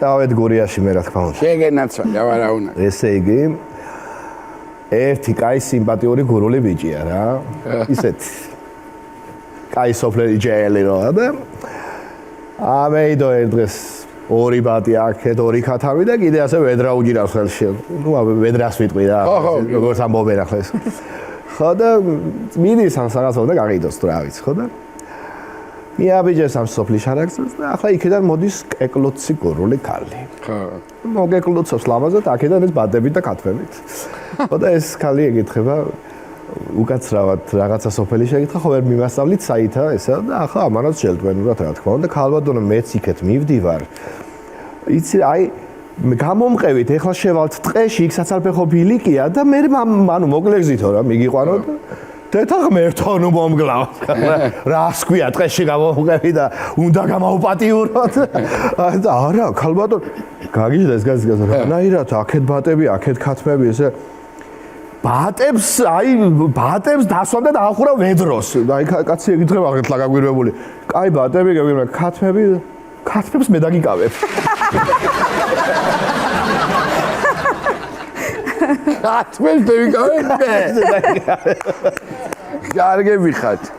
წავედ გურიაში მე რა თქმა უნდა. შეგენაცვა, რა უნდა. ესე იგი ერთი კაი სიმპათიური გურული ბიჭია რა. ისეთ კაი სოფლერი ჯელი რა და ამეიდო ერთ დღეს ორი ბატი აქეთ, ორი ქათამი და კიდე ასე ვედრა უჯირავს ხელში. ნუ ვედრას ვიტყვი რა. როგორც ამბობენ ახლა ეს. ხო და მიდის ამ რაღაც უნდა გაყიდოს თუ რა ვიცი, ხო და მიაბიჯეს ამ სოფლის შარაგზელს და ახლა იქიდან მოდის კეკლოცი გურული ქალი. ხო. მოგეკლოცობს ლამაზად აქედან ეს ბატებით და ქათმებით. ხო და ეს ქალი ეკითხება უკაცრავად რაღაცა სოფელი შეკითხა, ხო ვერ მიმასწავლით საითა ესა და ახლა ამანაც შელტვენურად რა თქმა უნდა ქალბატონო მეც იქეთ მივდივარ. იცი აი გამომყევით ეხლა შევალთ ტყეში იქ საცალფეხო ბილიკია და მე ანუ მოკლეგზითო რა მიგიყვანო და დედა ღმერთო ნუ მომგლავ რას ქვია ტყეში გამომყევი და უნდა გამაუპატიუროთ და არა ქალბატონო გაგიჟდა ეს გაზგაზ რანაირად აქეთ ბატები აქეთ ქათმები ესე ბატებს დასვა და დაახურა ვედროს და აი კაცი ეკითხება ახლა გაგვირვებული კაი ბატები გეუბნება ქათმებს მე დაგიკავებ ქათმებს დაგიკავებ მე კარგები ხართ